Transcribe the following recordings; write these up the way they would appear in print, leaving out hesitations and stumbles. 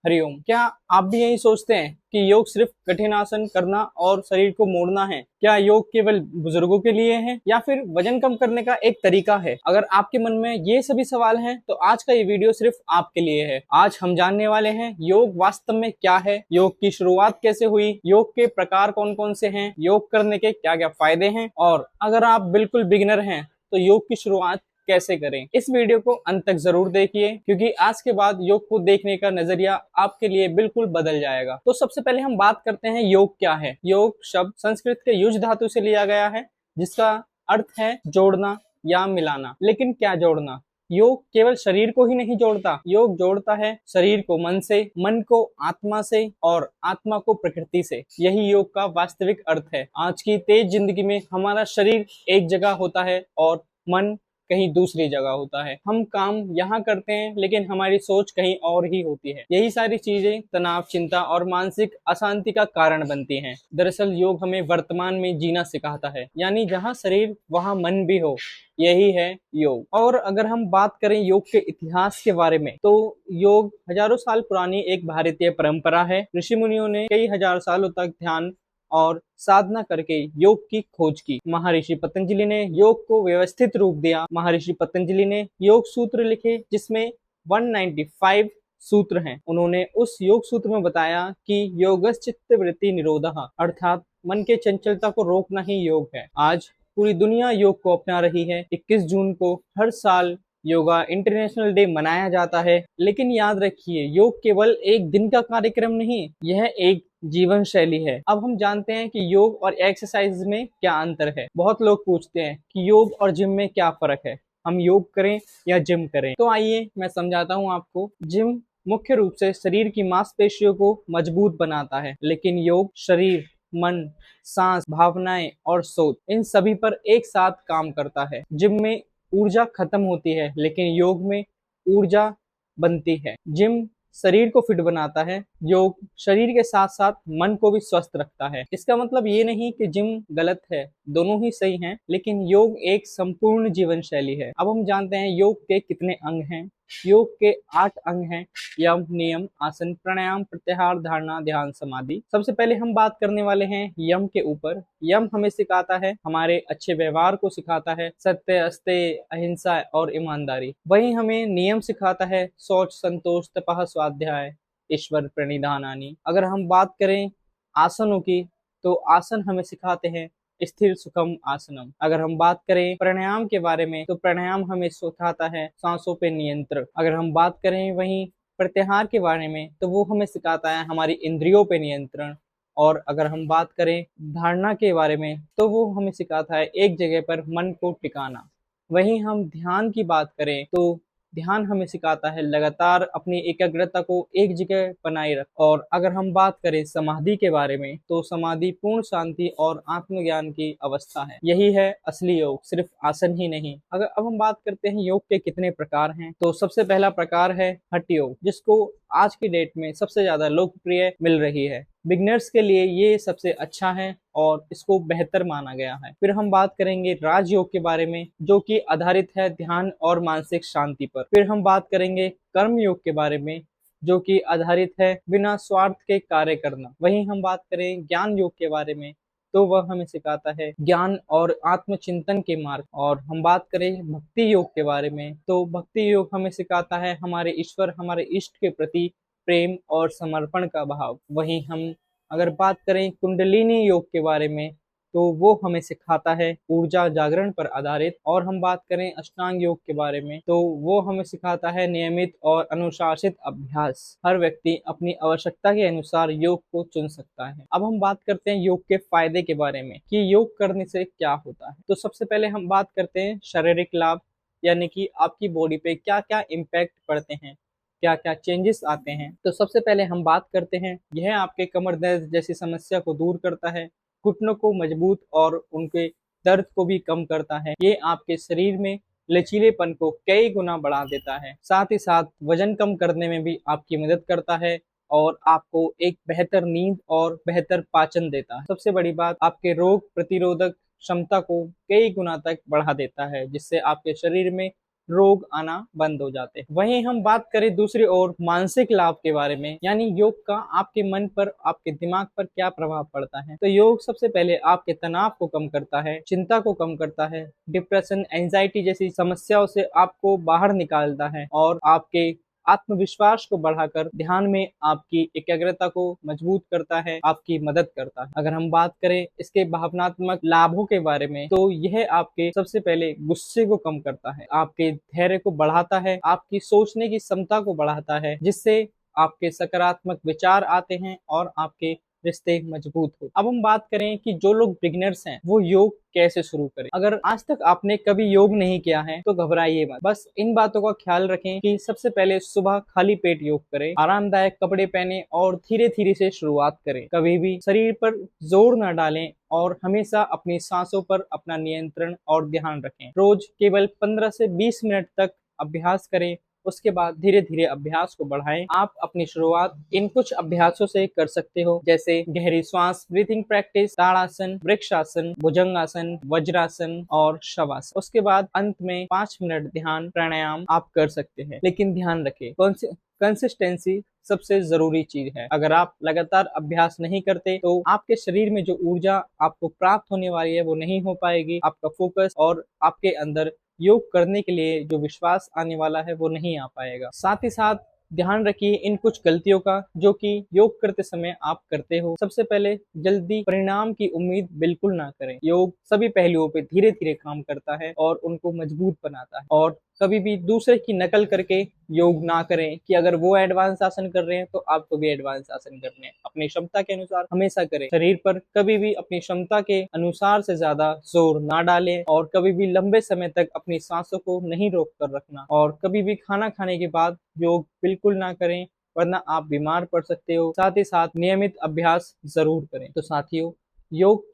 हरिओम। क्या आप भी यही सोचते हैं कि योग सिर्फ कठिन आसन करना और शरीर को मोड़ना है? क्या योग केवल बुजुर्गों के लिए है या फिर वजन कम करने का एक तरीका है? अगर आपके मन में ये सभी सवाल हैं तो आज का ये वीडियो सिर्फ आपके लिए है। आज हम जानने वाले हैं योग वास्तव में क्या है, योग की शुरुआत कैसे हुई, योग के प्रकार कौन कौन से हैं, योग करने के क्या क्या फायदे हैं, और अगर आप बिल्कुल बिगिनर हैं तो योग की शुरुआत कैसे करें। इस वीडियो को अंत तक जरूर देखिए क्योंकि आज के बाद योग को देखने का नजरिया आपके लिए बिल्कुल बदल जाएगा। तो सबसे पहले हम बात करते हैं योग क्या है। योग शब्द संस्कृत के युज धातु से लिया गया है जिसका अर्थ है जोड़ना या मिलाना। लेकिन क्या जोड़ना? योग केवल शरीर को ही नहीं जोड़ता, योग जोड़ता है शरीर को मन से, मन को आत्मा से और आत्मा को प्रकृति से। यही योग का वास्तविक अर्थ है। आज की तेज जिंदगी में हमारा शरीर एक जगह होता है और मन कहीं दूसरी जगह होता है। हम काम यहाँ करते हैं लेकिन हमारी सोच कहीं और ही होती है। यही सारी चीजें तनाव, चिंता और मानसिक अशांति का कारण बनती हैं। दरअसल योग हमें वर्तमान में जीना सिखाता है, यानी जहाँ शरीर वहाँ मन भी हो। यही है योग। और अगर हम बात करें योग के इतिहास के बारे में तो योग हजारों साल पुरानी एक भारतीय परंपरा है। ऋषि मुनियों ने कई हजार सालों तक ध्यान और साधना करके योग की खोज की। महर्षि पतंजलि ने योग को व्यवस्थित रूप दिया। महर्षि पतंजलि ने योग सूत्र लिखे जिसमें 195 सूत्र हैं। उन्होंने उस योग सूत्र में बताया कि योगश्चित्त वृत्ति निरोधः, अर्थात मन के चंचलता को रोकना ही योग है। आज पूरी दुनिया योग को अपना रही है। 21 जून को हर साल योगा इंटरनेशनल डे मनाया जाता है। लेकिन याद रखिए, योग केवल एक दिन का कार्यक्रम नहीं, यह एक जीवन शैली है। अब हम जानते हैं कि योग और एक्सरसाइज में क्या अंतर है। बहुत लोग पूछते हैं कि योग और जिम में क्या फर्क है, हम योग करें या जिम करें। तो आइए मैं समझाता हूँ आपको। जिम मुख्य रूप से शरीर की मांसपेशियों को मजबूत बनाता है, लेकिन योग शरीर, मन, सांस, भावनाएं और सोच, इन सभी पर एक साथ काम करता है। जिम में ऊर्जा खत्म होती है लेकिन योग में ऊर्जा बनती है। जिम शरीर को फिट बनाता है, योग शरीर के साथ साथ मन को भी स्वस्थ रखता है। इसका मतलब ये नहीं कि जिम गलत है, दोनों ही सही हैं, लेकिन योग एक संपूर्ण जीवन शैली है। अब हम जानते हैं योग के कितने अंग हैं। योग के 8 अंग हैं: यम, नियम, आसन, प्राणायाम, प्रत्याहार, धारणा, ध्यान, समाधि। सबसे पहले हम बात करने वाले हैं यम के ऊपर। यम हमें सिखाता है, हमारे अच्छे व्यवहार को सिखाता है, सत्य, अस्तेय, अहिंसा और ईमानदारी। वहीं हमें नियम सिखाता है, शौच, संतोष, तपः, स्वाध्याय, ईश्वर प्रणिधानानि। अगर हम बात करें आसनों की तो आसन हमें सिखाते हैं स्थिर सुखम आसनम। अगर हम बात करें प्राणायाम के बारे में तो प्राणायाम हमें सिखाता है सांसों पे नियंत्रण। अगर हम बात करें वहीं प्रत्याहार के बारे में तो वो हमें सिखाता है हमारी इंद्रियों पे नियंत्रण। और अगर हम बात करें धारणा के बारे में तो वो हमें सिखाता है एक जगह पर मन को टिकाना। वहीं हम ध्यान की बात करें तो ध्यान हमें सिखाता है लगातार अपनी एकाग्रता को एक जगह बनाए रख। और अगर हम बात करें समाधि के बारे में तो समाधि पूर्ण शांति और आत्मज्ञान की अवस्था है। यही है असली योग, सिर्फ आसन ही नहीं। अगर अब हम बात करते हैं योग के कितने प्रकार हैं तो सबसे पहला प्रकार है हठ योग, जिसको आज की डेट में सबसे ज्यादा लोकप्रिय मिल रही है। बिगनर्स के लिए ये सबसे अच्छा है और इसको बेहतर माना गया है। फिर हम बात करेंगे राजयोग के बारे में जो कि आधारित है ध्यान और मानसिक शांति पर। फिर हम बात करेंगे कर्म योग के बारे में जो कि आधारित है बिना स्वार्थ के कार्य करना। वहीं हम बात करें ज्ञान योग के बारे में तो वह हमें सिखाता है ज्ञान और आत्मचिंतन के मार्ग। और हम बात करें भक्ति योग के बारे में तो भक्ति योग हमें सिखाता है हमारे ईश्वर, हमारे इष्ट के प्रति प्रेम और समर्पण का भाव। वहीं हम अगर बात करें कुंडलिनी योग के बारे में तो वो हमें सिखाता है ऊर्जा जागरण पर आधारित। और हम बात करें अष्टांग योग के बारे में तो वो हमें सिखाता है नियमित और अनुशासित अभ्यास। हर व्यक्ति अपनी आवश्यकता के अनुसार योग को चुन सकता है। अब हम बात करते हैं योग के फायदे के बारे में कि योग करने से क्या होता है। तो सबसे पहले हम बात करते हैं शारीरिक लाभ, यानी कि आपकी बॉडी पे क्या क्या इम्पैक्ट पड़ते हैं, क्या क्या चेंजेस आते हैं। तो सबसे पहले हम बात करते हैं यह आपके कमर दर्द जैसी समस्या को दूर करता है, घुटनों को मजबूत और उनके दर्द को भी कम करता है। ये आपके शरीर में लचीलेपन को कई गुना बढ़ा देता है। साथ ही साथ वजन कम करने में भी आपकी मदद करता है और आपको एक बेहतर नींद और बेहतर पाचन देता है। सबसे बड़ी बात, आपके रोग प्रतिरोधक क्षमता को कई गुना तक बढ़ा देता है जिससे आपके शरीर में रोग आना बंद हो जाते हैं। वहीं हम बात करें दूसरी ओर मानसिक लाभ के बारे में, यानी योग का आपके मन पर, आपके दिमाग पर क्या प्रभाव पड़ता है, तो योग सबसे पहले आपके तनाव को कम करता है, चिंता को कम करता है, डिप्रेशन, एंजाइटी जैसी समस्याओं से आपको बाहर निकालता है और आपके आत्मविश्वास को बढ़ाकर ध्यान में आपकी एकाग्रता को मजबूत करता है, आपकी मदद करता है। अगर हम बात करें इसके भावनात्मक लाभों के बारे में, तो यह आपके सबसे पहले गुस्से को कम करता है, आपके धैर्य को बढ़ाता है, आपकी सोचने की क्षमता को बढ़ाता है, जिससे आपके सकारात्मक विचार आते हैं और आपके रिश्ते मजबूत हो। अब हम बात करें कि जो लोग बिगिनर्स हैं वो योग कैसे शुरू करें। अगर आज तक आपने कभी योग नहीं किया है तो घबराइए मत, बस इन बातों का ख्याल रखें कि सबसे पहले सुबह खाली पेट योग करें, आरामदायक कपड़े पहने और धीरे धीरे से शुरुआत करें। कभी भी शरीर पर जोर न डालें और हमेशा अपनी सांसों पर अपना नियंत्रण और ध्यान रखें। रोज केवल 15 से 20 मिनट तक अभ्यास करें, उसके बाद धीरे धीरे अभ्यास को बढ़ाएं। आप अपनी शुरुआत इन कुछ अभ्यासों से कर सकते हो, जैसे गहरी श्वास, ब्रीथिंग प्रैक्टिस, ताड़ासन, वृक्षासन, भुजंगासन, वज्रासन और शवासन। उसके बाद अंत में 5 मिनट ध्यान प्राणायाम आप कर सकते हैं, लेकिन ध्यान रखें कंसिस्टेंसी सबसे जरूरी चीज है। अगर आप लगातार अभ्यास नहीं करते तो आपके शरीर में जो ऊर्जा आपको प्राप्त होने वाली है वो नहीं हो पाएगी, आपका फोकस और आपके अंदर योग करने के लिए जो विश्वास आने वाला है वो नहीं आ पाएगा। साथ ही साथ ध्यान रखिए इन कुछ गलतियों का जो कि योग करते समय आप करते हो। सबसे पहले जल्दी परिणाम की उम्मीद बिल्कुल ना करें। योग सभी पहलुओं पे धीरे धीरे काम करता है और उनको मजबूत बनाता है। और कभी भी दूसरे की नकल करके योग ना करें कि अगर वो एडवांस आसन कर रहे हैं तो आपको भी एडवांस आसन करने हैं। अपनी क्षमता के अनुसार हमेशा करें। शरीर पर कभी भी अपनी क्षमता के अनुसार से ज्यादा जोर ना डालें और कभी भी लंबे समय तक अपनी सांसों को नहीं रोक कर रखना। और कभी भी खाना खाने के बाद योग बिल्कुल ना करें, वरना आप बीमार पड़ सकते हो। साथ ही साथ नियमित अभ्यास जरूर करें। तो साथियों, योग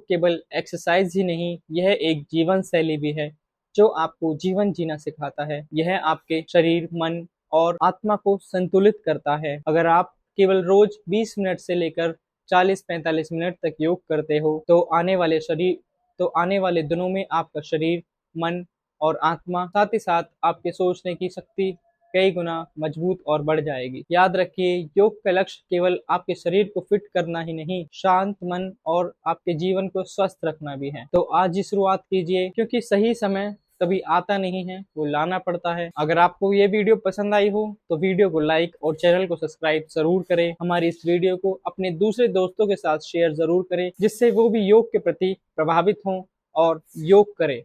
केवल एक्सरसाइज ही नहीं, यह एक जीवन शैली भी है जो आपको जीवन जीना सिखाता है। यह आपके शरीर, मन और आत्मा को संतुलित करता है। अगर आप केवल रोज 20 मिनट से लेकर 40-45 मिनट तक योग करते हो तो आने वाले दिनों में आपका शरीर, मन और आत्मा, साथ ही साथ आपके सोचने की शक्ति कई गुना मजबूत और बढ़ जाएगी। याद रखिए, योग का लक्ष्य केवल आपके शरीर को फिट करना ही नहीं, शांत मन और आपके जीवन को स्वस्थ रखना भी है। तो आज ही शुरुआत कीजिए, क्योंकि सही समय कभी आता नहीं है, वो लाना पड़ता है। अगर आपको ये वीडियो पसंद आई हो तो वीडियो को लाइक और चैनल को सब्सक्राइब जरूर करें। हमारी इस वीडियो को अपने दूसरे दोस्तों के साथ शेयर जरूर करें, जिससे वो भी योग के प्रति प्रभावित हों और योग करें।